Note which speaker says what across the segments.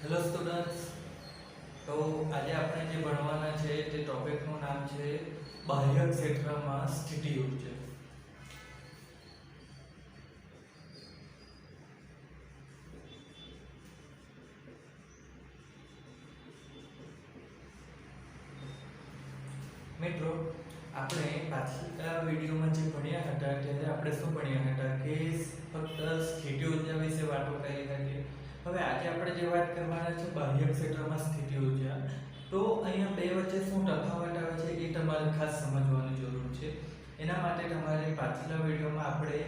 Speaker 1: Hello students, તો આજે આપણે જે ભણવાના છે તે ટોપિકનું નામ છે બાહ્ય ક્ષેત્રમાં સ્થિતિ ઉર્જા. મિત્રો, આપણે પાછલા વિડીયોમાં જે ભણ્યા હતા ત્યારે આપણે શું ભણ્યા હતા કે ફક્ત સ્થિતિ ઉર્જા વિશે વાતો કરી હતી. હવે આજે આપણે જે વાત કરવાના છે બાહ્ય ક્ષેત્રમાં સ્થિતિ ઉર્જા, તો અહીંયા બે વચ્ચે શું તફાવત આવે છે એ તમારે ખાસ સમજવાની જરૂર છે. એના માટે તમારે પાછલા વિડીયોમાં આપણે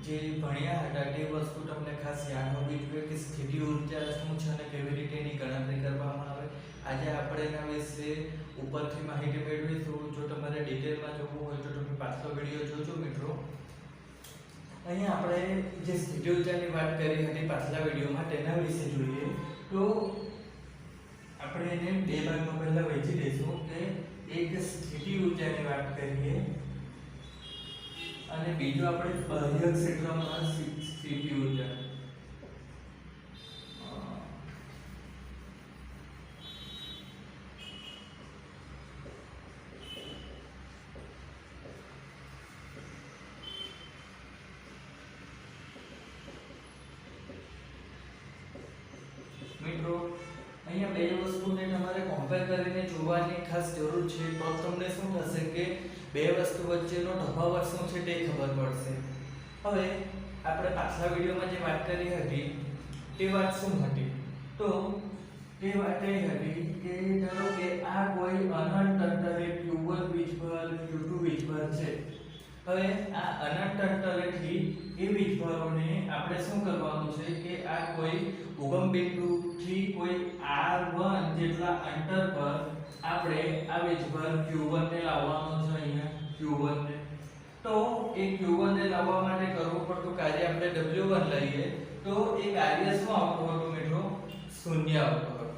Speaker 1: જે ભણ્યા હતા તે વસ્તુ તમને ખાસ યાદ હોવી જોઈએ કે સ્થિતિ ઉર્જા શું છે અને કેવી રીતે એની ગણતરી કરવામાં આવે. આજે આપણે એના વિશે ઉપરથી માહિતી મેળવીશું. જો તમારે ડિટેલમાં જોવું હોય તો તમે પાછલો વિડીયો જોજો મિત્રો. અહીંયા આપણે જે સ્થિતિ ઉર્જાની વાત કરી હતી પાછલા વિડીયોમાં તેના વિશે જોઈએ તો આપણે એને બે ભાગમાં પહેલા વહેંચી દઈશું કે એક સ્થિતિ ઉર્જાની વાત કરીએ અને બીજું આપણે બાહ્ય ક્ષેત્રમાં સ્થિતિ ઉર્જા. મિત્રો, અહીંયા બે વસ્તુને તમારે કમ્પેર કરીને જોવાની ખાસ જરૂર છે. તો તમને શું થશે કે બે વસ્તુ વચ્ચેનો તફાવત શું છે તે ખબર પડશે. હવે આપણે પાછલા વિડીયોમાં જે વાત કરી હતી તે વાત શું હતી? તો તે વાત એ હતી કે ધારો કે આ કોઈ અનંત અંતરે q1 વીજભાર q2 વીજભાર છે. હવે આ અનંત અંતરેથી એ વીજભારોને આપણે શું કરવાનું છે કે આ કોઈ ઉગમ બિંદુથી કોઈ r1 જેટલા અંતર પર આપણે આ વીજભાર q1 ને લાવવાનો છે. અહીંયા q1 ને, તો એ q1 ને લાવવા માટે કરવું પડતું કાર્ય આપણે w1 લઈએ તો એ કાર્ય શું આવતું હતું મિત્રો? શૂન્ય આવતું હતું.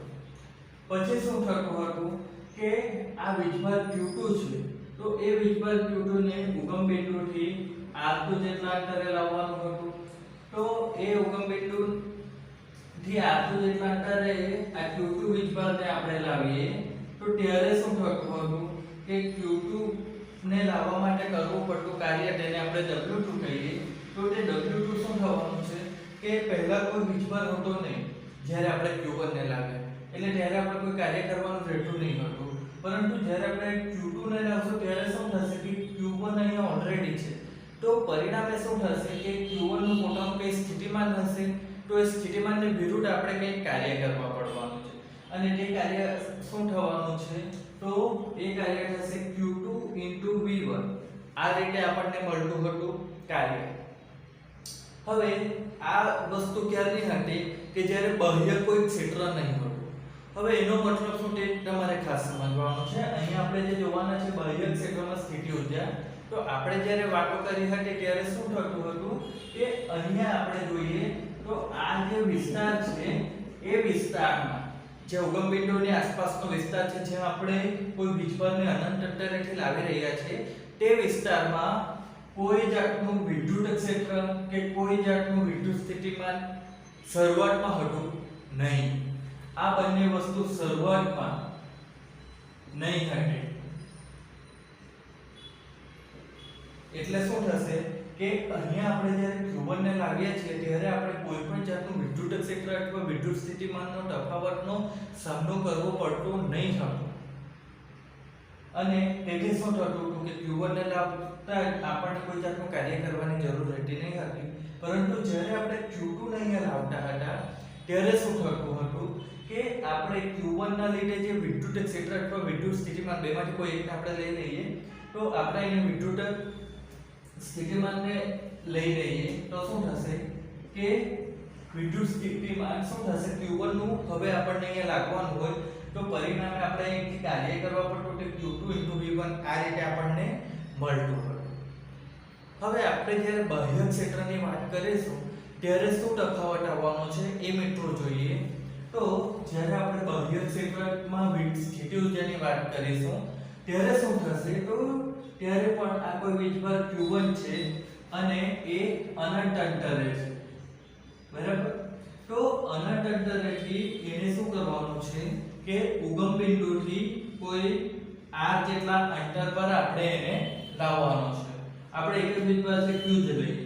Speaker 1: પછી શું થતું હતું કે આ વીજભાર q2 છે તો એ વીજભાર q2 ને ઉગમ બિંદુથી r2 જેટલા અંતરે લાવવાનું હતું. તો એ ઉગમ બિંદુથી r2 જેટલા અંતરે આ q2 વીજભારને આપણે લાવીએ તો ત્યારે શું થતું હતું કે q2 ને લાવવા માટે કરવું પડતું કાર્ય તેને આપણે w2 કહીએ. તો તે w2 શું થવાનું છે કે પહેલા કોઈ વીજભાર હતો નહીં જ્યારે આપણે q1 ને લાવીએ, એટલે ત્યારે આપણે કોઈ કાર્ય કરવાનું રહેતું નહીં હતું. પરંતુ જ્યારે આપણે q2 ને લાવશું ત્યારે શું થશે કે q1 અહીંયા ઓલરેડી છે. તો પરિણામે શું થશે કે q1 નું પોતાનું કઈ સ્થિતિમાન હશે. તો એ સ્થિતિમાનને વિરુદ્ધ આપણે કંઈક કાર્ય કરવા પડવાનું છે અને તે કાર્ય શું થવાનું છે? તો એ કાર્ય થશે q2 v1. આ રીતે આપણને મળતું હતું કાર્ય. હવે આ વસ્તુ ક્યારની હતી કે જ્યારે બાહ્ય કોઈ ક્ષેત્ર નહીં હતું. હવે એનો મતલબ શું તે તમારે ખાસ સમજવાનું છે. અહીંયા આપણે જે જોવાના છે બાહ્ય ક્ષેત્રમાં સ્થિતિ ઉર્જા, તો આપણે જ્યારે વાતો કરી હતી ત્યારે શું થતું હતું કે અહીંયા આપણે જોઈએ તો આ જે વિસ્તાર છે એ વિસ્તારમાં જે ઉગમ બિંદુની આસપાસનો વિસ્તાર છે જ્યાં આપણે કોઈ વીજભારને અનંત અંતરેથી લાવી રહ્યા છીએ તે વિસ્તારમાં કોઈ જાતનું વિદ્યુત ક્ષેત્ર કે કોઈ જાતનું વિદ્યુત સ્થિતિમાન શરૂઆતમાં હતું નહીં. આ બંને વસ્તુ શરૂઆતમાં નહીં હતી. એટલે શું થશે કે અહીંયા આપણે જ્યારે q1 ને લાવીએ છીએ ત્યારે આપણે કોઈ પણ જાતનું વિદ્યુત ક્ષેત્ર અથવા વિદ્યુત સ્થિતિમાનનો તફાવતનો સામનો કરવો પડતો નહીં હતો. અને તેથી શું થતું હતું કે q1 ને લાવતા આપણને કોઈ જાતનું કાર્ય કરવાની જરૂર રહેતી નહીં હતી. પરંતુ જ્યારે આપણે q2 ને અહીંયા લાવતા હતા ત્યારે શું થતું હતું કે આપણે q1 ના લીધે જે વિદ્યુત ક્ષેત્ર અથવા વિદ્યુત સ્થિતિમાન બેમાંથી કોઈ એકને આપણે લઈ લઈએ તો આપણે એને વિદ્યુત સ્થિતિમાનને લઈ લઈએ તો શું થશે કે વિદ્યુત સ્થિતિમાન શું થશે q1 નું હવે આપણને અહીંયા લાગવાનું હોય તો પરિણામે આપણે અહીંથી કાર્ય કરવા પડતું કે q2 v1 આ રીતે આપણને મળતું હતું. હવે આપણે જ્યારે બાહ્ય ક્ષેત્રની વાત કરીશું ત્યારે શું તફાવત આવવાનો છે એ મિત્રો જોઈએ. તો જ્યારે આપણે બાહ્ય ક્ષેત્રમાં સ્થિતિ ઉર્જાની વાત કરીશું ત્યારે શું થશે? તો ત્યારે પણ આ કોઈ વીજભાર q1 છે અને એ અનંત અંતરે છે, બરાબર? તો અનંત અંતરેથી એને શું કરવાનું છે કે ઉગમ બિંદુથી કોઈ r જેટલા અંતર પર આપણે એને લાવવાનો છે. આપણે એક જ વિસ્તાર છે q જ લઈએ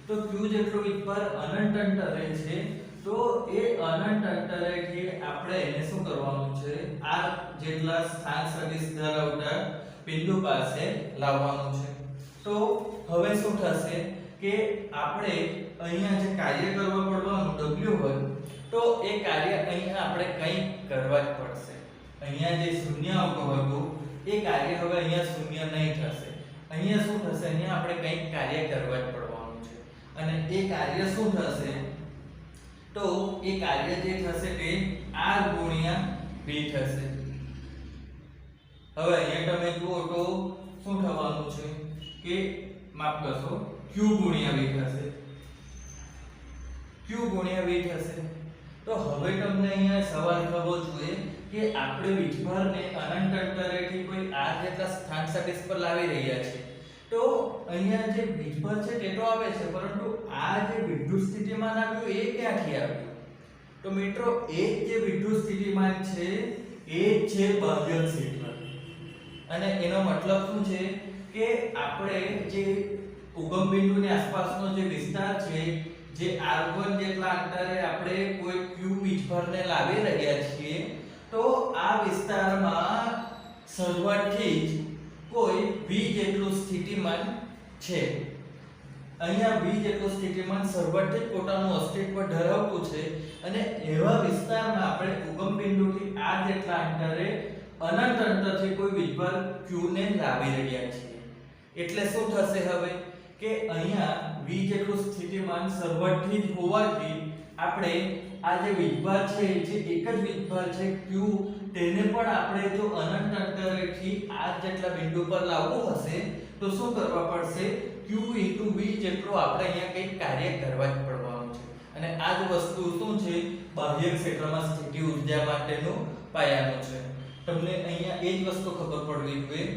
Speaker 1: તો q જેટલું વિસ્તાર અનંત અંતરે છે તો એ અનંત અંતરેથી આપણે એને શું કરવાનું છે r જેટલા સ્થાન સદિશ ધરાવતા બિંદુ પાસે લાવવાનું છે. તો હવે શું થશે કે આપણે અહીંયા જે કાર્ય કરવા પડવાનું w હોય તો એ કાર્ય અહીંયા આપણે કંઈ કરવા જ પડશે. અહીંયા જે શૂન્ય આવતો હતો એ કાર્ય હવે અહીંયા શૂન્ય નહીં થશે. અહીંયા શું થશે અહીંયા આપણે કંઈક કાર્ય કરવા જ પડવાનું છે અને એ કાર્ય શું થશે તો એ કાર્ય જે થશે તે r ગુણ્યા v થશે. હવે અહીંયા તમે જુઓ તો શું થવાનું છે કે માફ કરશો q ગુણ્યા v થશે. q ગુણ્યા v થશે. તો હવે તમને અહીંયા સવાલ થવો જોઈએ કે આપણે વીજભારને અનંત અંતરેથી કોઈ r જેટલા સ્થાન સદિશ પર લાવી રહ્યા છીએ તો અહીંયા જે વીજભાર છે તે તો આવે છે પરંતુ આ જે વિદ્યુત સ્થિતિમાન આવ્યું એ ક્યાંથી આવ્યું? તો મિત્રો એ જે વિદ્યુત સ્થિતિમાન છે એ છે બાહ્ય ક્ષેત્ર. અને એનો મતલબ શું છે કે આપણે જે ઉગમ બિંદુની આસપાસનો જે વિસ્તાર છે જે r1 જેટલા અંતરે આપણે કોઈ q વીજભારને લાવી રહ્યા છીએ તો આ વિસ્તારમાં શરૂઆતથી જ કોઈ v જેટલું સ્થિતિમાન છે. અહીંયા v જેટલું સ્થિતિમાન શરૂઆતથી જ પોતાનું અસ્તિત્વ ધરાવતું છે અને એવા વિસ્તારમાં આપણે ઉગમ બિંદુથી r જેટલા અંતરે અનંત અંતરથી કોઈ વીજભાર q ને લાવી રહ્યા છીએ. એટલે શું થશે હવે કે અહીંયા v જેટલું સ્થિતિમાન શરૂઆતથી જ હોવાથી આપણે આ જે વીજભાર છે જે એક જ વીજભાર છે q તેને પણ આપણે જો અનંત અંતરેથી r જેટલા બિંદુ પર લાવવું હશે તો શું કરવા પડશે q * v જેટલું આપણે અહીંયા કંઈક કાર્ય કરવા જ પડવાનું છે. અને આ જ વસ્તુ શું છે બાહ્ય ક્ષેત્રમાં સ્થિતિ ઊર્જા માટેનું પાયાનું છે. તમને અહીંયા એ જ વસ્તુ ખબર પડવી જોઈએ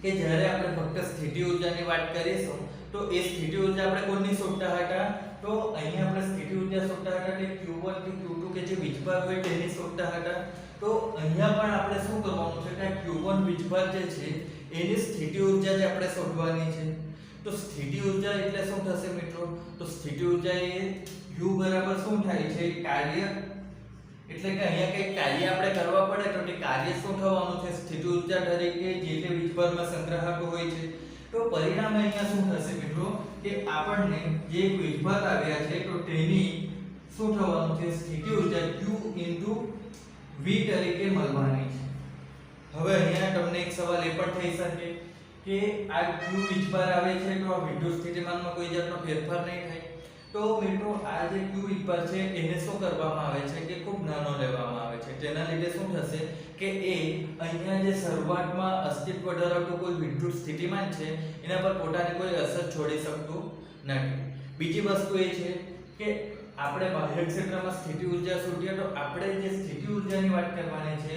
Speaker 1: કે જ્યારે આપણે ફક્ત સ્થિતિ ઊર્જાની વાત કરીશું તો એ સ્થિતિ ઊર્જા આપણે કોની શોધતા હતા તો અહીંયા આપણે સ્થિતિ ઊર્જા શોધતા હતા કે q1 થી q2 કે જે વીજભાર હોય તેની શોધતા હતા. તો અહીંયા પણ આપણે શું કરવાનું છે કે q1 વીજભાર જે છે એની સ્થિતિ ઊર્જા જ આપણે શોધવાની છે. તો સ્થિતિ ઊર્જા એટલે શું થશે મિત્રો તો સ્થિતિ ઊર્જા એ q બરાબર શું થાય છે કાર્ય એટલે કે અહીંયા કંઈક કાર્ય આપણે કરવા પડે તો તે કાર્ય શું થવાનું છે સ્થિતિ ઊર્જા તરીકે જે તે વીજભારમાં સંગ્રહાતું હોય છે. તો પરિણામે અહીંયા શું થશે મિત્રો કે આપણને જે વીજભાર આવ્યા છે તો તેની શું થવાનું છે સ્થિતિ ઊર્જા q * v તરીકે મળવાની છે. હવે અહીંયા તમને એક સવાલ એ પણ થઈ શકે કે આ q વીજભાર આવે છે તો આ વિદ્યુત સ્થિતિમાનમાં કોઈ જાતનો ફેરફાર નહીં થાય. તો મિત્રો આ જે q વીજભાર છે એને શું કરવામાં આવે છે કે ખૂબ નાનો લેવામાં આવે છે. તેના લીધે શું થશે કે એ અહીંયા જે શરૂઆતમાં અસ્તિત્વ ધરાવતું કોઈ વિદ્યુત સ્થિતિમાન છે એના પર પોતાની કોઈ અસર છોડી શકતું નથી. બીજી વસ્તુ એ છે કે આપણે બાહ્ય ક્ષેત્રમાં સ્થિતિ ઊર્જા શોધીએ તો આપણે જે સ્થિતિ ઊર્જાની વાત કરવાની છે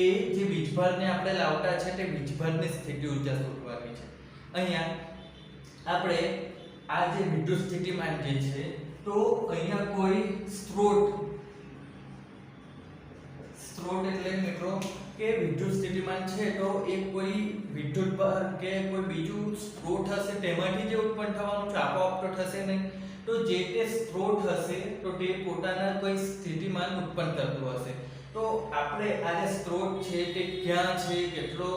Speaker 1: એ જે વીજભારને આપણે લાવતા છે તે વીજભારની સ્થિતિ ઊર્જા શોધવાની છે. અહીંયા આપણે આ જે વિદ્યુત સ્થિતિમાન જે છે તો અહીંયા કોઈ સ્ત્રોત એટલે મિત્રો કે વિદ્યુત સ્થિતિમાન છે તો એ કોઈ વિદ્યુત ભાર કે કોઈ બીજું સ્ત્રોત હશે તેમાંથી જે ઉત્પન્ન થવાનું છે આપોઆપ તો થશે નહીં. તો જે તે સ્ત્રોત હશે તો તે પોતાના કોઈ સ્થિતિમાન ઉત્પન્ન કરતું હશે. તો આપણે આ જે સ્ત્રોત છે તે ક્યાં છે કેટલો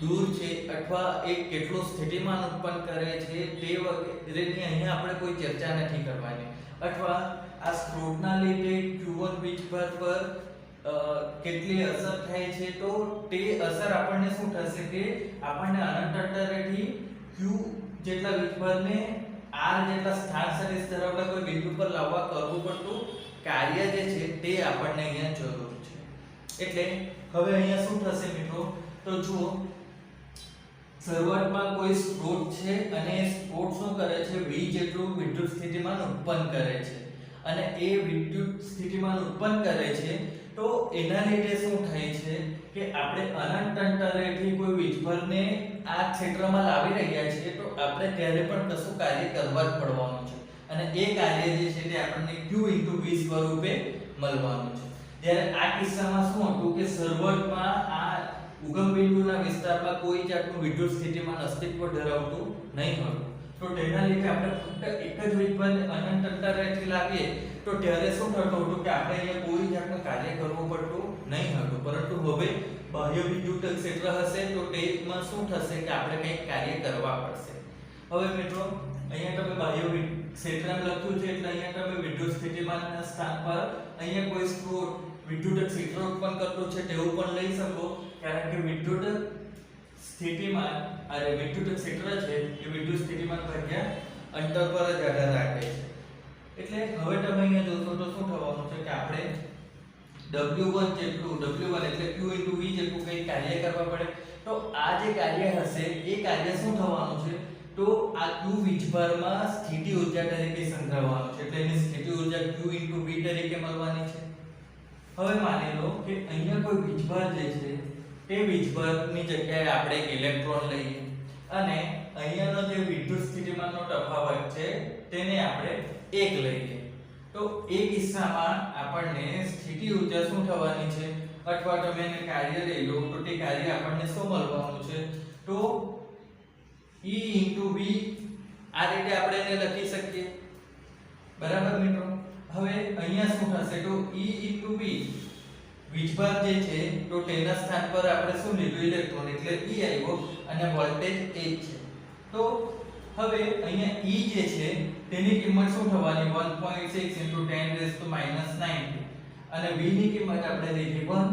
Speaker 1: દૂર છે અથવા એ કેટલો સ્થિતિમાન ઉત્પન્ન કરે છે તે વગેરેની અહીંયા આપણે કોઈ ચર્ચા નથી કરવાની. અથવા આ સ્ત્રોતના લીધે q1 વીજભાર પર કેટલી અસર થાય છે તો તે અસર આપણને શું થશે કે આપણને અનંત અંતરેથી q જેટલા વીજભારને r જેટલા સ્થાન સદિશ ધરાવતા કોઈ બિંદુ પર લાવવા કરવું પડતું કાર્ય જે છે તે આપણને અહીંયા જરૂર છે. એટલે હવે અહીંયા શું થશે મિત્રો તો જુઓ શરૂઆતમાં કોઈ સ્ત્રોત છે અને એ સ્ત્રોત શું કરે છે v જેટલું વિદ્યુત સ્થિતિમાન ઉત્પન્ન કરે છે અને એ વિદ્યુત સ્થિતિમાન ઉત્પન્ન કરે છે તો એના લીધે શું થાય છે કે આપણે અનંત અંતરેથી કોઈ વીજભારને આ ક્ષેત્રમાં લાવી રહ્યા છીએ તો આપણે ત્યારે પણ કશું કાર્ય કરવા જ પડવાનું છે. અને એ કાર્ય જે છે તે આપણને q * v સ્વરૂપે મળવાનું છે. જ્યારે આ કિસ્સામાં શું હતું કે શરૂઆતમાં આ ઉગમ બિંદુના વિસ્તારમાં કોઈ જાતનું વિદ્યુત સ્થિતિમાન અસ્તિત્વ ધરાવતું નહીં હતું. તો તેના લીધે આપણે ફક્ત એક જ વીજભારને અનંત અંતરેથી લાવીએ તો ત્યારે શું થતું હતું કે આપણે અહીંયા કોઈ જાતનું કાર્ય કરવું પડતું નહીં હતું. પરંતુ હવે બાહ્ય વિદ્યુત ક્ષેત્ર હશે તો તેમાં શું થશે કે આપણે કંઈક કાર્ય કરવા પડશે. હવે મિત્રો અહીંયા તમે બાહ્ય ક્ષેત્ર લખ્યું છે એટલે અહીંયા તમે વિદ્યુત સ્થિતિમાનના સ્થાન પર અહીંયા કોઈ સ્ત્રોત વિદ્યુત ક્ષેત્ર ઉત્પન્ન કરતું છે તેવું પણ લઈ શકો, કારણ કે વિદ્યુત સ્થિતિમાન અને વિદ્યુત ક્ષેત્ર છે એ વિદ્યુત સ્થિતિમાન ભાગ્યા અંતર પર જ આધાર રાખે છે. એટલે હવે તમે અહીંયા જોશો તો શું થવાનું છે કે આપણે W1 જેટલું W1 એટલે Q * V જેટલું કંઈ કાર્ય કરવા પડે. તો આ જે કાર્ય હશે એ કાર્ય શું થવાનું છે તો આ Q વીજભારમાં સ્થિતિ ઊર્જા તરીકે સંગ્રહવાનું છે. એટલે એની સ્થિતિ ઊર્જા Q * V તરીકે મળવાની છે. હવે માની લો કે અહીંયા કોઈ વીજભાર જે છે તે વીજભારની જગ્યાએ આપણે એક ઇલેક્ટ્રોન લઈએ અને અહીંયાનો જે વિદ્યુત સ્થિતિમાનનો તફાવત છે તેને આપણે 1 લઈએ. તો એ કિસ્સામાં આપણને સ્થિતિ ઊર્જા શું થવાની છે અથવા તમે એને કાર્ય લઈ લો તો તે કાર્ય આપણને શું મળવાનું છે તો E * V આ રીતે આપણે એને લખી શકીએ. બરાબર મિત્રો. હવે અહીંયા શું થશે તો E * V વીજભાર જે છે તો તેના સ્થાન પર આપણે શું લીધું ઇલેક્ટ્રોન એટલે E આવ્યો અને વોલ્ટેજ 1 છે. તો હવે અહીંયા E જે છે તેની કિંમત શું થવાની 1.6 × 10⁻⁻90 અને V ની કિંમત આપણે લીધી 1.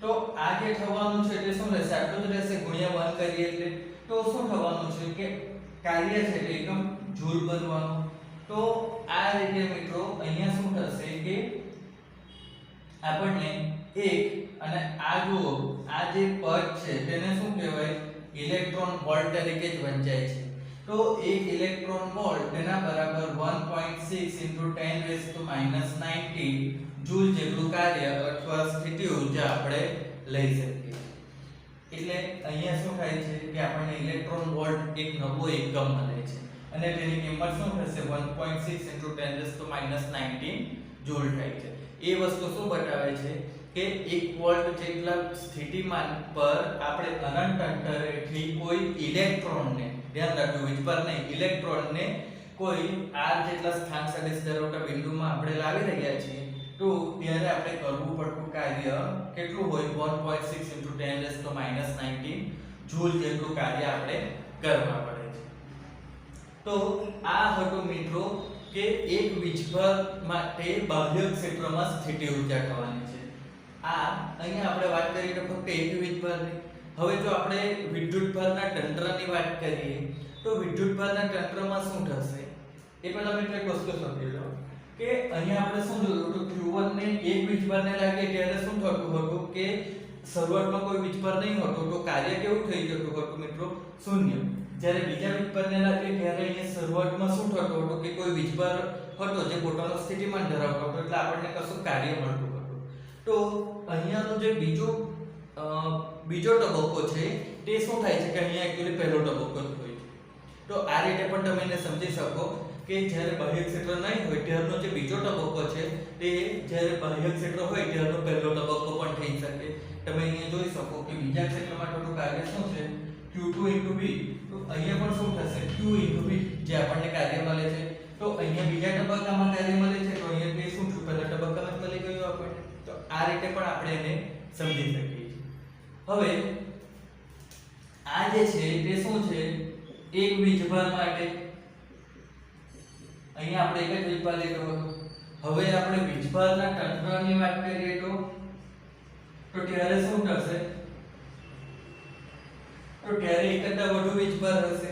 Speaker 1: તો આ જે થવાનું છે તે શું રહેશે આટલું જ રહેશે ગુણ્યા 1 કરીએ એટલે તો શું થવાનું છે કે કાર્ય છે તે એકમ જૂલ બનવાનું. તો આ રીતે મિત્રો અહીંયા શું થશે કે આપણને 1 અને આ જુઓ આ જે પદ છે તેને શું કહેવાય ઇલેક્ટ્રોન વોલ્ટ તરીકે જ વંચાય છે. તો 1 ઇલેક્ટ્રોન વોલ્ટ તેના બરાબર 1.6 × 10⁻90 જૂલ જેટલું કાર્ય અથવા સ્થિતિ ઊર્જા આપણે લઈ શકીએ. એટલે અહીંયા શું થાય છે કે આપણને ઇલેક્ટ્રોન વોલ્ટ એક નવો એકમ મળે છે અને તેની કિંમત શું થશે 1.6 × 10⁻90 જૂલ થાય છે. એ વસ્તુ શું બતાવે છે કે 1 વોલ્ટ જેટલા સ્થિતિમાન પર આપણે અનંત અંતરેથી કોઈ ઇલેક્ટ્રોનને ધ્યાન રાખજો વીજભાર નહીં ઇલેક્ટ્રોનને કોઈ r જેટલા સ્થાન સદિશ ધરાવતા બિંદુમાં આપણે લાવી રહ્યા છીએ તો ત્યારે આપણે કરવું પડતું કાર્ય કેટલું હોય 1.6 × 10⁻90 જૂલ જેટલું કાર્ય આપણે કરવા પડે છે. તો આ હતું મિત્રો કે એક વીજભાર માટે બાહ્ય ક્ષેત્રમાં સ્થિતિ ઊર્જા થવાની છે. આ અહીંયા આપણે વાત કરી તો ફક્ત એક વીજભારની. હવે જો આપણે વિદ્યુતભારના તંત્રની વાત કરીએ તો વિદ્યુતભારના તંત્રમાં શું થશે એ પહેલા મિત્રો એક વસ્તુ સમજી લો કે અહીંયા આપણે શું જોયું તો Q1 ને એક વીજભારને લાગે ત્યારે શું થતું હતું કે શરૂઆતમાં કોઈ વીજભાર નહીં હતો તો કાર્ય કેવું થઈ જતું હતું મિત્રો શૂન્ય. જ્યારે બીજા વીજભારને લાગે ત્યારે અહીંયા શરૂઆતમાં શું થતું હતું કે કોઈ વીજભાર હતો જે પોતાનો સ્થિતિમાન ધરાવતો હતો એટલે આપણને કશું કાર્ય મળતું હતું. તો અહીંયાનો જે બીજો તબક્કો છે તે શું થાય છે કે અહીંયા એક્ચ્યુઅલી પહેલો તબક્કો જ હોય છે. તો આ રીતે પણ તમે એને સમજી શકો કે જ્યારે બાહ્ય ક્ષેત્ર નહીં હોય ત્યારનો જે બીજો તબક્કો છે તે જ્યારે બાહ્ય ક્ષેત્ર હોય ત્યારનો પહેલો તબક્કો પણ થઈ શકે. તમે અહીંયા જોઈ શકો કે બીજા ક્ષેત્રમાં થોડું કાર્ય શું છે Q2 * V. તો અહીંયા પણ શું થશે Q * V જે આપણને કાર્ય મળે છે. તો અહીંયા બીજા તબક્કામાં કાર્ય મળે છે તો અહીંયા તે શું થયું પહેલા તબક્કામાં મળી ગયું આપણને. તો આ રીતે પણ આપણે એને સમજી શકીએ છીએ. હવે આ જે છે તે શું છે એક વીજભાર માટે અહીંયા આપણે એક જ વીજભાર લીધો હતો. હવે આપણે વીજભારના તંત્રની વાત કરીએ તો ત્યારે શું થશે તો ત્યારે એક કરતા વધુ વીજભાર હશે.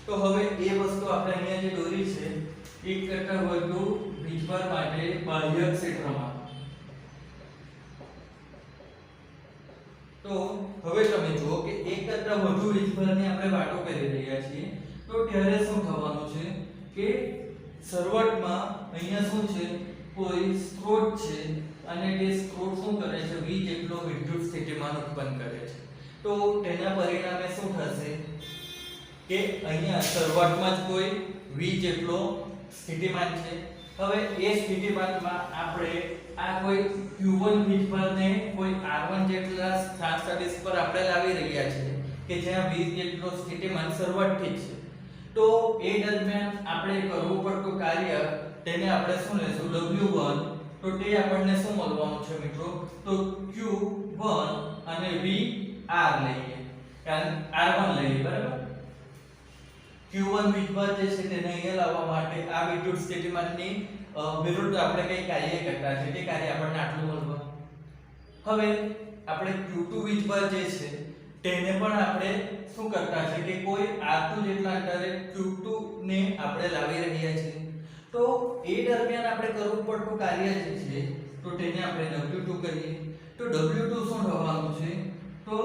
Speaker 1: તો હવે એ વસ્તુ આપણે અહીંયા જે દોરી છે એક કરતા વધુ વીજભાર માટે બાહ્ય ક્ષેત્રમાં. તો હવે તમે જુઓ કે એક કરતા વધુ વીજભારની આપણે વાતો કરી રહ્યા છીએ તો ત્યારે શું થવાનું છે કે શરૂઆતમાં અહીંયા શું છે કોઈ સ્ત્રોત છે અને તે સ્ત્રોત શું કરે છે V જેટલો વિદ્યુત સ્થિતિમાન ઉત્પન્ન કરે છે. તો તેના પરિણામે શું થશે કે અહીંયા શરૂઆતમાં જ કોઈ V જેટલો સ્થિતિમાન છે. હવે એ સ્થિતિમાનમાં આપણે આ કોઈ q1 વીજભારને કોઈ r1 જેટલા સ્થાન સદિશ પર આપણે લાવી રહ્યા છીએ કે જ્યાં વીજ જેટલો સ્થિતિમાન શરૂઆતથી જ છે. તો એ દરમિયાન આપણે કરવું પડતું કાર્ય તેને આપણે શું લેશું w1. તો તે આપણને શું મળવાનું છે મિત્રો? તો q1 અને vr લઈએ, કારણ r1 લઈએ, બરાબર. q1 વીજભાર જે છે તેને અહીંયા લાવવા માટે આ વિદ્યુત સ્થિતિમાનની વિરુદ્ધ આપણે કઈ કાર્ય કરતા છે તે કાર્ય આપણને આટલું મળવાનું. હવે આપણે q2 વીજભાર જે છે તેને પણ આપણે શું કરતા છે કે કોઈ r2 જેટલા અંતરે q2 ને આપણે લાવી રહ્યા છીએ. તો એ દરમિયાન આપણે કરવું પડતું કાર્ય જે છે તો તેને આપણે w2 કહીએ. તો w2 શું થવાનું છે? તો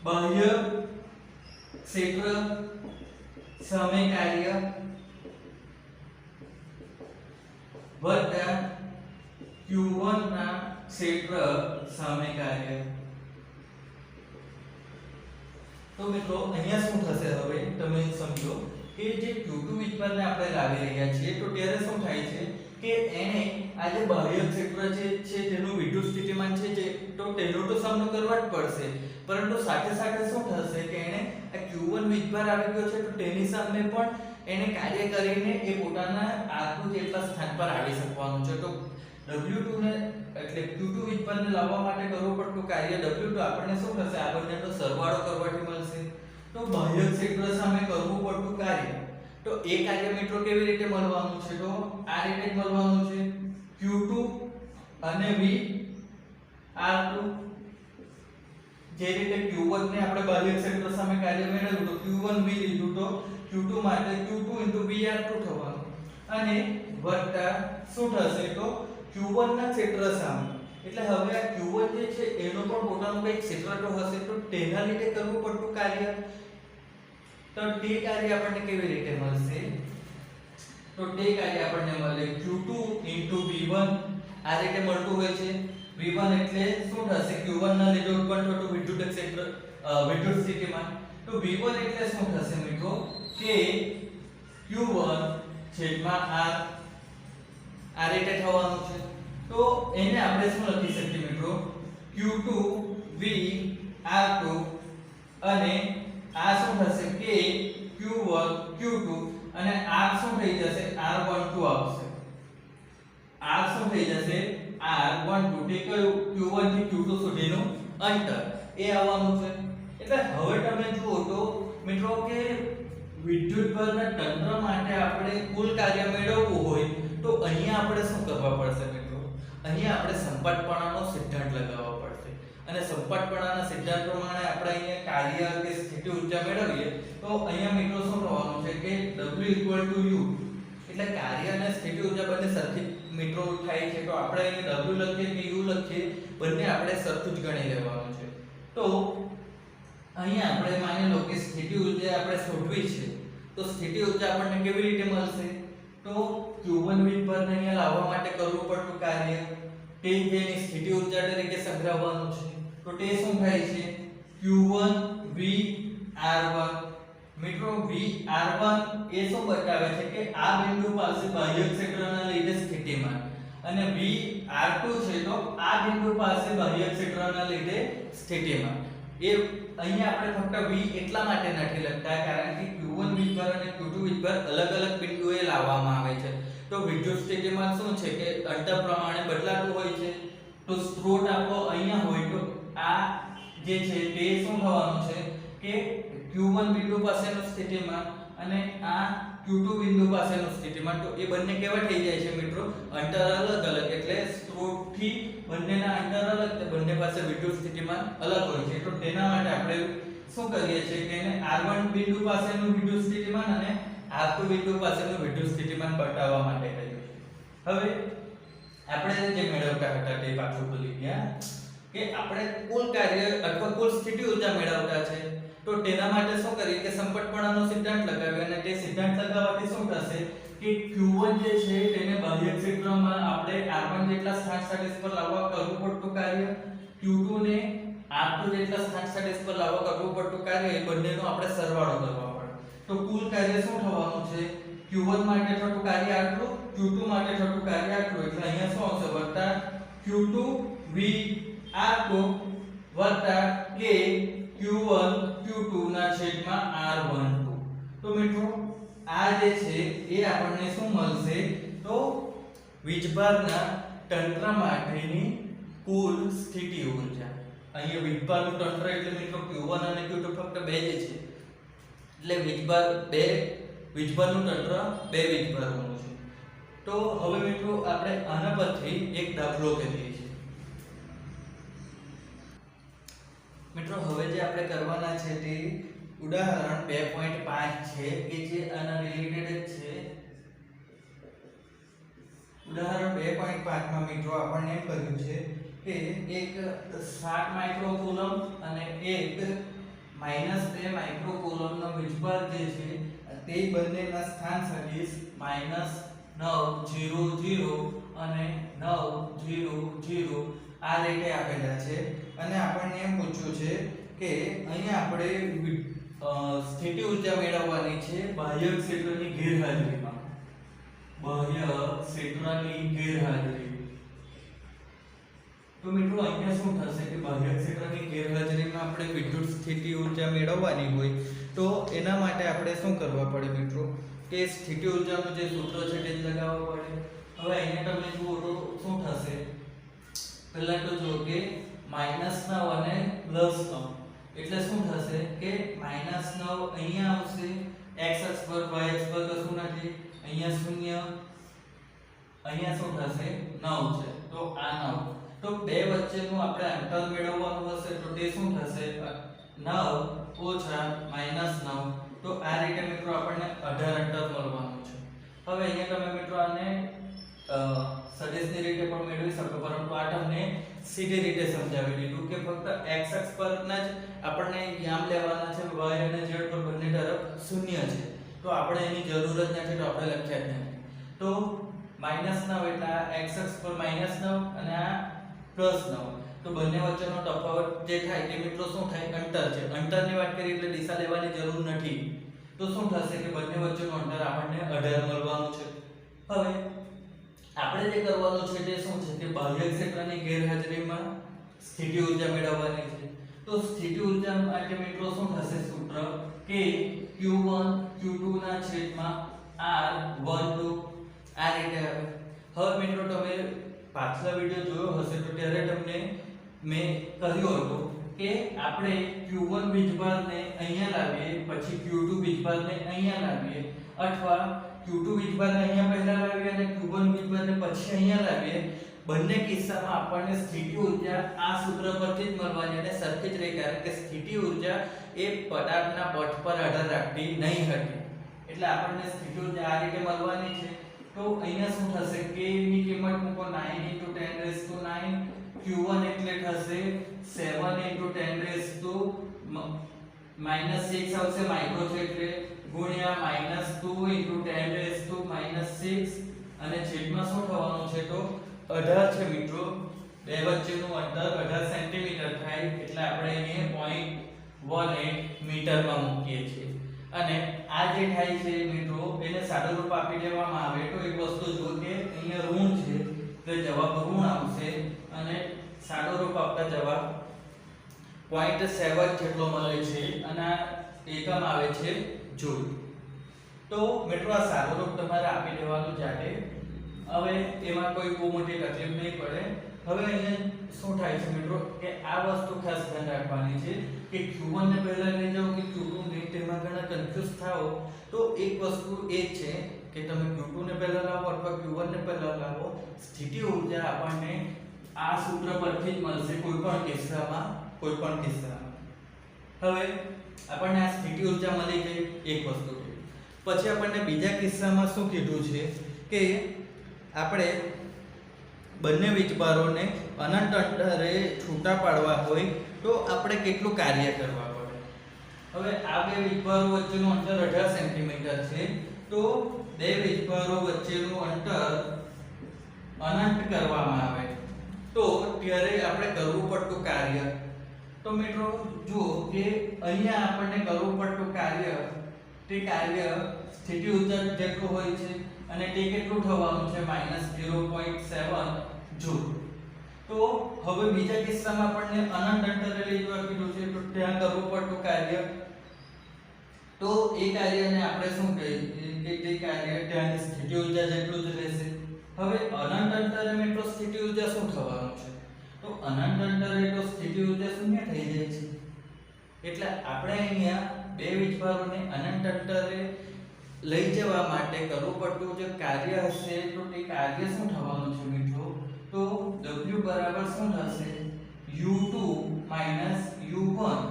Speaker 1: બાહ્ય ક્ષેત્ર સામે કાર્ય વત્તા q1 ના ક્ષેત્ર સામે કાર્ય. તો મિત્રો અહીંયા શું થશે? હવે તમે સમજો કે જે q2 વીજભારને આપણે લાવી રહ્યા છીએ તો ત્યારે શું થાય છે કે એને આ જે બાહ્ય ક્ષેત્ર છે તેનું વિદ્યુત સ્થિતિમાન છે જે તો તેનો તો સામનો કરવા જ પડશે, પરંતુ સાથે સાથે શું થશે કે એને આ q1 વીજભાર આવી ગયો છે તો તેની સામે પણ એને કાર્ય કરીને એ પોતાના r2 જેટલા સ્થાન પર આવી શકવાનું છે. તો w2 ને એટલે q2 વીજભારને લાવવા માટે કરવું પડતું કાર્ય w2 આપણને શું થશે? આ બંનેનો સરવાળો કરવાથી મળશે. તો બાહ્ય ક્ષેત્ર સામે કરવું પડતું કાર્ય, તો એ કાર્ય મિત્રો કેવી રીતે મળવાનું છે? તો આ રીતે જ મળવાનું છે. q2 અને vr2. જે રીતે q1 ને આપણે બાહ્ય ક્ષેત્ર સામે કાર્ય મેળવ્યું તો q1 v લીધું તો q2 માટે q2 vr2 થવાનું, અને વત્તા શું થશે? તો q1 ના ક્ષેત્ર સામે, એટલે હવે આ q1 જે છે એનો પણ પોતાનું કંઈક ક્ષેત્ર તો હશે, તો તેના લીધે કરવું પડતું કાર્ય. તો તે કાર્ય આપણને કેવી રીતે મળશે? તો તે કાર્ય આપણને મળે q2 v1. આ રીતે મળતું હોય છે. v1 એટલે શું થશે? q1 ના લીધે ઉત્પન્ન થતું વિદ્યુત ક્ષેત્ર વિદ્યુત સ્થિતિમાન. તો v1 એટલે શું થશે મિત્રો? કે q1 છેદમાં r. આ રીતે થવાનું છે. તો એને આપણે શું લખી શકીએ મિત્રો? q2 vr2 અને આ શું થશે કે q1 q2 અને r શું થઈ જશે? r12 આવશે. r શું થઈ જશે? r12. તે કયું? q1 થી q2 સુધીનું અંતર એ આવવાનું છે. એટલે હવે તમે જુઓ તો મિત્રો કે વિદ્યુતભારના તંત્ર માટે આપણે કુલ કાર્ય મેળવવું હોય તો અહીંયા આપણે શું કરવા પડશે મિત્રો? અહીંયા આપણે સંપાતપણાનો સિદ્ધાંત લગાવવો પડશે, અને સંપાતપણાના સિદ્ધાંત પ્રમાણે આપણે અહીંયા કાર્ય કે સ્થિતિ ઊર્જા મેળવીએ તો અહીંયા મિત્રો શું થવાનું છે કે w u. એટલે કાર્ય અને સ્થિતિ ઊર્જા બંને સરખી મિત્રો થાય છે. તો આપણે અહીંયા w લખીએ કે u લખીએ, બંને આપણે સરખું જ ગણી લેવાનું છે. તો અહીંયા આપણે માની લો કે સ્થિતિ ઊર્જા આપણે શોધવી છે, તો સ્થિતિ ઊર્જા આપણને કેવી રીતે મળશે? તો q1 વીજભારને અહીંયા લાવવા માટે કરવું પડતું કાર્ય તે જેની સ્થિતિ ઊર્જા તરીકે સંગ્રહવાનું છે. તો તે શું થાય છે? q1 vr1. મિત્રો vr1 એ શું બતાવે છે કે આ બિંદુ પાસે બાહ્ય ક્ષેત્રના લીધે સ્થિતિમાન, અને vr2 છે તો આ બિંદુ પાસે બાહ્ય ક્ષેત્રના લીધે સ્થિતિમાન. એ અહીંયા આપણે ફક્ત v એટલા માટે નથી લખતા કારણ કે q1 વીજભાર અને q2 વીજભાર અલગ અલગ બિંદુએ લાવવામાં આવે છે. તો વિદ્યુત સ્થિતિમાન શું છે કે અંતર પ્રમાણે બદલાતું હોય છે. તો સ્ત્રોત આપણો અહીંયા હોય તો આ જે છે તે શું થવાનું છે કે q1 બિંદુ પાસેનું સ્થિતિમાન અને આ q2 બિંદુ પાસેનું સ્થિતિમાન, તો એ બંને કેવા થઈ જાય છે મિત્રો? અંતર અલગ અલગ. એટલે સ્ત્રોતથી બંનેના અંતર અલગ, તે બંને પાસે વિદ્યુત સ્થિતિમાન અલગ હોય છે. તો તેના માટે આપણે શું કરીએ છીએ કે એને r1 બિંદુ પાસેનું વિદ્યુત સ્થિતિમાન અને r2 બિંદુ પાસેનું વિદ્યુત સ્થિતિમાન બતાવવા માટે કરીએ છીએ. હવે આપણે જે મેળવતા હતા તે પાછું ભૂલી ગયા કે આપણે કુલ કાર્ય અથવા કુલ સ્થિતિ ઊર્જા મેળવતા છે. તો તેના માટે શું કરીએ કે સંપતપણાનો સિદ્ધાંત લગાવીએ, અને તે સિદ્ધાંત લગાવવાથી શું થશે કે q1 જે છે તેને બાહ્ય ક્ષેત્રમાં આપણે r1 જેટલા સ્થાન સદિશ પર લાવવા કરવું પડતું કાર્ય, q2 ને r2 જેટલા સ્થાન સદિશ પર લાવવા કરવું પડતું કાર્ય, એ બંનેનો આપણે સરવાળો કરવા પડે. તો કુલ કાર્ય શું થવાનું છે Q1 માટે થતું કાર્ય આટલું, Q2 માટે થતું કાર્ય આટલું, એટલે અહીંયા શું આવશે વત્તા Q2 VR2 વત્તા K Q1 Q2 ના છેદમાં R12. તો મિત્રો આ જે છે એ આપણને શું મળશે, તો વીજભારના તંત્ર માટેની કુલ સ્થિતિ ઊર્જા. અહીંયા વીજભારનું તંત્ર એટલે મિત્રો Q1 અને Q2 ફક્ત બે જ છે, એટલે વીજભારનું તંત્ર બે વીજભારોનું છે. તો હવે મિત્રો આપણે આના પરથી એક દાખલો કરીએ છીએ. મિત્રો હવે જે આપણે કરવાના છે તે ઉદાહરણ 2.5 છે કે જે આના રિલેટેડ જ છે. ઉદાહરણ 2.5 માં મિત્રો આપણને એમ કહ્યું છે કે એક 7 માઇક્રોકુલમ અને એક -2 માઇક્રોકુલમ નો વીજભાર જે છે તે બંનેના સ્થાન સદિશ -900 અને 900 આ રીતે આપેલા છે. અને આપણને એમ પૂછ્યું છે કે અહીંયા આપણે સ્થિતિ ઊર્જા મેળવવાની છે બાહ્ય ક્ષેત્રની ગેરહાજરીમાં. બાહ્ય ક્ષેત્રની ગેરહાજરી. તો મિત્રો અહીંયા શું થશે કે બાહ્ય ક્ષેત્રની ગેરહાજરીમાં આપણે વિદ્યુત સ્થિતિ ઊર્જા મેળવવાની હોય તો એના માટે આપણે શું કરવા પડે મિત્રો, કે સ્થિતિ ઊર્જાનું જે સૂત્ર છે તે જ લગાવવું પડે. હવે અહીંયા તમે જુઓ તો શું થશે, પહેલા તો જો કે -9 અને +9 એટલે શું થશે કે -9 અહીંયા આવશે, x અક્ષ પર y અક્ષ પર કશું નથી, અહીંયા 0, અહીંયા શું થશે 9 છે, તો આ 9. તો બે વચ્ચેનું આપણે અંતર મેળવવાનું હશે તો તે શું થશે 9 ઓછા -9. તો આ રીતે મિત્રો આપણને 18 અંતર મળવાનું છે. હવે અહીંયા તમે મિત્રો આને સદિશની રીતે પણ મેળવી શકો, પરંતુ આ તમને સીધી રીતે સમજાવી દીધું કે ફક્ત x અક્ષ પરના જ આપણને યામ લેવાના છે, y અને z પર બંને તરફ 0 છે, તો આપણે એની જરૂર જ નથી, તો આપણે લખ્યા જ નથી. તો -9 એટલે આ x અક્ષ પર -9 અને આ +9, તો બંને વચ્ચેનો તફાવત જે થાય તે મિત્રો શું થાય, અંતર છે. અંતરની વાત કરીએ એટલે દિશા લેવાની જરૂર નથી, તો શું થશે કે બંને વચ્ચેનું અંતર આપણને 18 મળવાનું છે. હવે આપણે જે કરવાનું છે તે શું છે કે બાહ્ય ક્ષેત્રની ગેરહાજરીમાં સ્થિતિ ઊર્જા મેળવવાની છે. તો સ્થિતિ ઊર્જા માટે મિત્રો શું થશે સૂત્ર કે Q1 Q2 ના છેદમાં R12 આ રીતે આવે. હવે મિત્રો તમે પાછલા વિડિયો જોયો હશે તો ત્યારે તમને મેં કહ્યું હતું કે આપણે Q1 વીજભારને અહીંયા લાવીએ, પછી Q2 વીજભારને અહીંયા લાવીએ, અથવા Q2 વીજભારને અહીંયા પહેલા લાવીએ અને Q1 વીજભારને પછી અહીંયા લાવીએ. બંને કિસ્સામાં આપણને સ્થિતિ ઊર્જા આ સૂત્ર પરથી જ મળવાની અને સરખી જ રહી, કારણ કે સ્થિતિ ઊર્જા એ પદાર્થના પથ પર આધાર રાખતી નહીં હતી. એટલે આપણને સ્થિતિ ઊર્જા આ રીતે મળવાની છે. તો અહીંયા શું થશે k ની કિંમત મૂકો 9 * 10⁻⁹ Q1 એટલે થશે 7 * 10⁻⁻⁶ આવશે માઇક્રો છે એટલે ગુણ્યા -2 * 10⁻⁻⁶ અને છેદમાં શું થવાનું છે તો 18 છે મિત્રો. બે વચ્ચેનું અંતર 18 સેન્ટીમીટર થાય, એટલે આપણે અહીંયા 0.18 મીટરમાં મૂકીએ છીએ. અને આ જે થાય છે મિત્રો એને સાદું રૂપ આપી દેવામાં આવે તો એક વસ્તુ જો કે અહીંયા ઋણ છે તો જવાબ ઋણ આવશે, અને સાદું રૂપ આપતા જવાબ 0.7 જેટલો મળે છે, અને આ એકમ આવે છે જૂલ. તો મિત્રો આ સાદું રૂપ તમારે આપી દેવાનું જાતે. હવે એમાં કોઈ બહુ મોટી તકલીફ નહીં પડે. હવે અહીંયા શું થાય છે મિત્રો કે આ વસ્તુ ખાસ ધ્યાન રાખવાની છે કે Q1 ને પહેલા લઈ જાઓ કે Q2 ને, તેમાં ઘણા કન્ફ્યુઝ થાઓ તો એક વસ્તુ એ છે કે તમે Q2 ને પહેલા લાવો અથવા Q1 ને પહેલા લાવો, સ્થિતિ ઊર્જા આપણને આ સૂત્ર પરથી જ મળશે કોઈ પણ કિસ્સામાં. હવે આપણને આ સ્થિતિ ઊર્જા મળી ગઈ એક વસ્તુ છે. પછી આપણને બીજા કિસ્સામાં શું કીધું છે કે આપણે બંને વીજભારોને અનંત અંતરે છૂટા પાડવા હોય તો આપણે કેટલું કાર્ય કરવા પડે. હવે આ બે વીજભારો વચ્ચેનું અંતર 18 સેન્ટીમીટર છે, તો બે વીજભારો વચ્ચેનું અંતર અનંત કરવામાં આવે તો ત્યારે આપણે કરવું પડતું કાર્ય. તો મિત્રો જુઓ કે અહીંયા આપણને કરવું પડતું કાર્ય તે કાર્ય સ્થિતિ ઊર્જા જેટલું હોય છે અને તે કેટલું થવાનું છે -0.7 જૂલ. તો હવે બીજા કિસ્સામાં આપણને અનંત અંતરે લઈ જવા કીધું છે તો ત્યાં કરવું પડતું કાર્ય. તો એ કાર્યને આપણે શું કહીએ કે તે કાર્ય ત્યાંની સ્થિતિ ઊર્જા જેટલું જ રહેશે. હવે અનંત અંતરે મિત્રો સ્થિતિ ઊર્જા શું થવાનું છે? તો અનંત અંતરે તો સ્થિતિ ઊર્જા શૂન્ય થઈ જાય છે. એટલે આપણે અહીંયા બે વીજભારોને અનંત અંતરે લઈ જવા માટે કરવું પડતું જે કાર્ય હશે તો તે કાર્ય શું થવાનું છે મિત્રો? તો W બરાબર શું થશે? U2 U1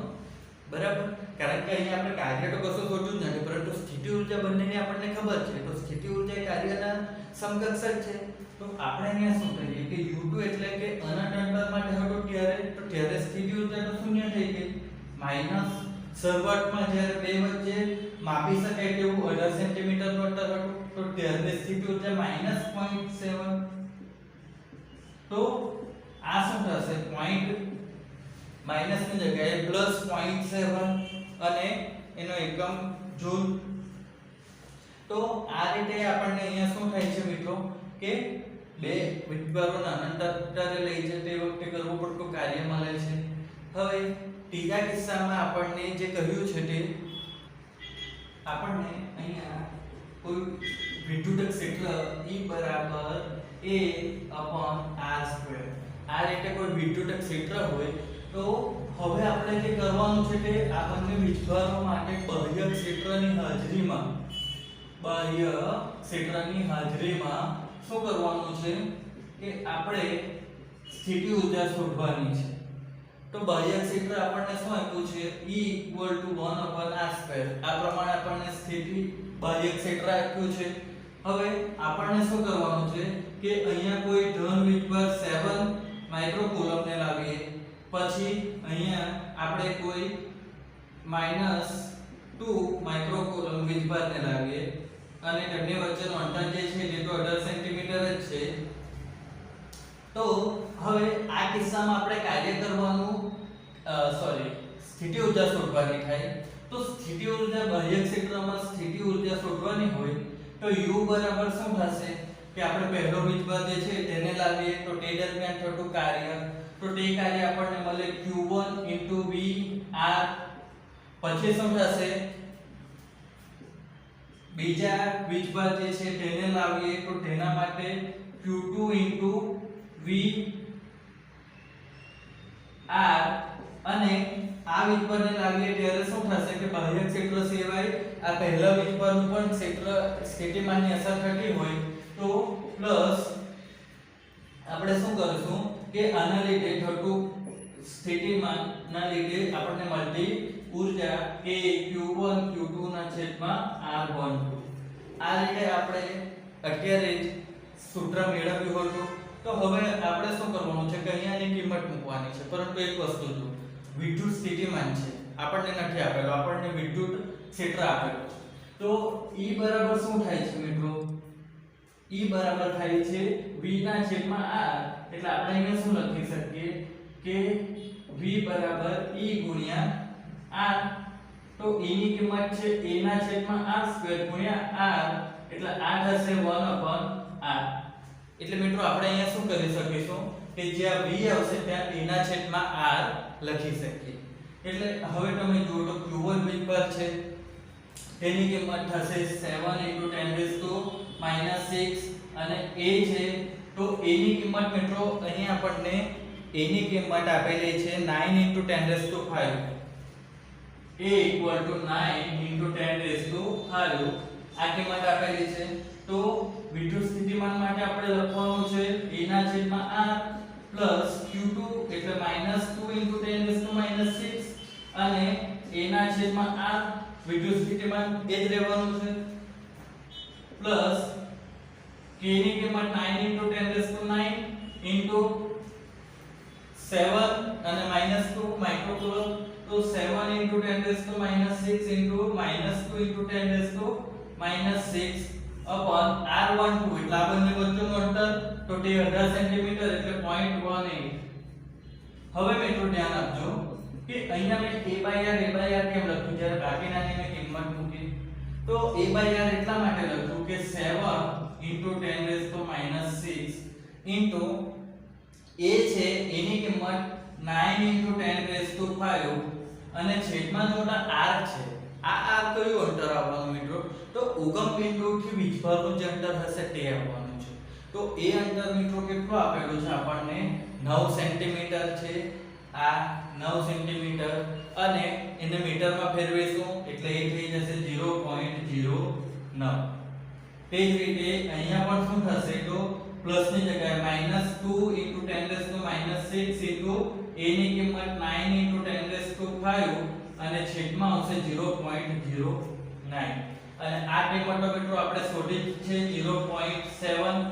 Speaker 1: બરાબર. કારણ કે અહીંયા આપણે કાર્ય તો કશું ખોટું જ નથી, પરંતુ સ્થિતિ ઊર્જા બંનેની આપણને ખબર છે. તો સ્થિતિ ઊર્જા એ કાર્યના સમકક્ષ જ છે. તો આપણે અહીંયા શું કરીએ કે U2 એટલે કે અનંત અંતર માટે હતો ત્યારે સ્થિતિ ઊર્જા તો શૂન્ય થઈ ગઈ. માઈનસ શરૂઆતમાં જ્યારે બે વચ્ચે માપી શકાય તેવું 18 સેન્ટીમીટર નું અંતર હતું તો ત્યારની સ્થિતિ ઊર્જા -0.7. તો આ શું થશે? પોઈન્ટ માઈનસ ની જગ્યાએ +0.7 અને એનો એકમ જૂલ. તો આ રીતે આપણને અહીંયા શું થાય છે મિત્રો કે બે વીજભારોને અનંત અંતરે લઈ જાય તે વખતે કરવું પડતું કાર્ય મળે છે. હવે ત્રીજા કિસ્સામાં આપણને જે કહ્યું છે તે આપણને અહીંયા કોઈ વિદ્યુત ક્ષેત્ર E બરાબર A/r². આ રીતે કોઈ વિદ્યુત ક્ષેત્ર હોય તો હવે આપણે જે કરવાનું છે તે આ બંને વીજભારો માટે બાહ્ય ક્ષેત્રની હાજરીમાં શું કરવાનું છે કે આપણે સ્થિતિ ઊર્જા શોધવાની છે. તો બાહ્ય ક્ષેત્ર આપણને શું આપ્યું છે? E = 1/r². આ પ્રમાણે આપણને સ્થિતિ બાહ્ય ક્ષેત્ર આપ્યું છે. હવે આપણને શું કરવાનું છે કે અહીંયા કોઈ ધન વીજભાર 7 માઇક્રોકુલમ ને લાવીએ, પછી અહીંયા આપણે કોઈ -2 માઇક્રોકુલમ વીજભાર ને લાવીએ અને તેમની વચ્ચેનું અંતર જે છે તે તો 18 સેન્ટીમીટર જ છે. તો હવે આ કિસ્સામાં આપણે કાર્ય કરવાનું સ્થિતિ ઊર્જા શોધવાની થાય. તો સ્થિતિ ઊર્જા બાહ્ય ક્ષેત્રમાં સ્થિતિ ઊર્જા શોધવાની હોય તો U બરાબર શું થશે કે આપણે પહેલો વીજભાર જે છે તેને લાવીએ તો તે દરમિયાન થતું કાર્ય, તો તે કાર્ય આપણને મળે Q1 * VR. પછી શું થશે? બીજા વીજભાર જે છે તેને લાવીએ તો તેના માટે Q2 * VR. અને આ વીજભારને લાવીએ ત્યારે શું થશે કે બાહ્ય ક્ષેત્ર સિવાય આ પહેલા વીજભારનું પણ ક્ષેત્ર સ્થિતિમાનની અસર થતી હોય તો પ્લસ આપણે શું કરીશું કે આના લીધે થતું સ્થિતિમાનના લીધે આપણને મળતી ઊર્જા કે Q1 Q2/R12. આ રીતે આપણે અત્યારે જ સૂત્ર મેળવ્યું હતું. તો હવે આપણે શું કરવાનું છે કે અહીંયાની કિંમત મૂકવાની છે. પરંતુ એક વસ્તુ જો વિદ્યુત સ્થિતિમાન છે આપણને નથી આપેલો, આપણને વિદ્યુત ક્ષેત્ર આપેલું. તો E બરાબર શું થાય છે મિત્રો? E બરાબર થાય છે V/R. એટલે આપણે અહીંયા શું લખી શકીએ કે V બરાબર E × R. તો E ની કિંમત છે A/R² × R એટલે આ થશે 1/R. એટલે મિત્રો આપણે અહીંયા શું કરી શકીશું કે જ્યાં V આવશે ત્યાં A/R લખી શકીએ. એટલે હવે તમે જુઓ તો Q1 વીજભાર છે તેની કિંમત થશે 7 × 10⁻⁶ અને A છે તો A ની કિંમત મિત્રો અહીં આપણને A ની કિંમત આપેલી છે 9 × 10⁵. A = 9 × 10⁵. આ કિંમત આપેલી છે. તો વિદ્યુત સ્થિતિમાન માટે આપણે લખવાનું છે A/R પ્લસ Q2 એટલે -2 × 10⁻⁶ અને A/R વિદ્યુત સ્થિતિમાન એ જ રહેવાનું છે પ્લસ K ની કિંમત 9 × 10⁹ 7 અને -2 માઇક્રોકુલમ. તો 7 × 10⁻⁶ × -2 × 10⁻⁶ R12 એટલે આ બંને વચ્ચેનું અંતર તો તે 18 સેન્ટીમીટર એટલે 0.18. હવે મિત્રો ધ્યાન આપજો કે અહીંયા મેં A/R કેમ લખ્યું જ્યારે બાકીનાની મેં કિંમત મૂકી. તો a બાય r એટલા માટે લખ્યું કે 7 * 10⁻⁶ ઇન્ટુ a છે એની કિંમત 9 * 10⁵ અને છેદમાં જોતા r છે આ r કયું અંતર આવવાનું મિત્રો તો ઉગમ બિંદુથી વીજભાગનું જે અંતર હશે તે આવવાનું છે તો એ અંતર મિત્રો કેટલું આપેલું છે આપણને 9 સેન્ટીમીટર છે આ 9 સેન્ટીમીટર અને એને મીટરમાં ફેરવીશું એટલે એ થઈ જશે 0.09 તે જ રીતે અહીંયા પણ શું થશે તો પ્લસ ની જગ્યાએ -2 * 10⁻⁶ a ની કિંમત 9 * 10⁵ અને છેદમાં આવશે 0.09 અને આ કિંમતો મિત્રો આપણે શોધી છે 0.7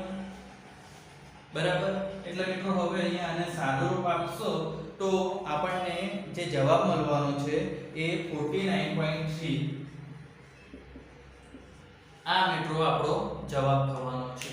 Speaker 1: બરાબર એટલે મિત્રો હવે અહીંયા આને સાદુરૂપ આપશો તો આપણને જે જવાબ મળવાનો છે એ 49.3 આ મિત્રો આપણો જવાબ થવાનો છે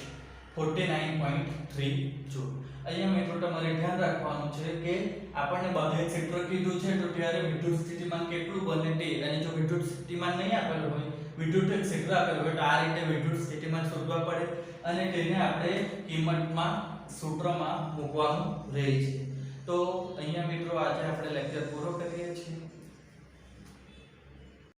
Speaker 1: 49.3 જૂલ અહીંયા મિત્રો તમારે ધ્યાન રાખવાનું છે કે આપણને બાહ્ય ક્ષેત્ર કીધું છે તો ત્યારે વિદ્યુત સ્થિતિમાન કેટલું બને તે અને જો વિદ્યુત સ્થિતિમાન નહીં આપેલું હોય વિદ્યુત ક્ષેત્ર આપેલું હોય તો આ રીતે વિદ્યુત સ્થિતિમાન શોધવા પડે અને તેને આપણે કિંમતમાં સૂત્રમાં મૂકવાનું રહે છે તો અહીંયા મિત્રો આજે આપણે લેક્ચર પૂરો કરીએ છીએ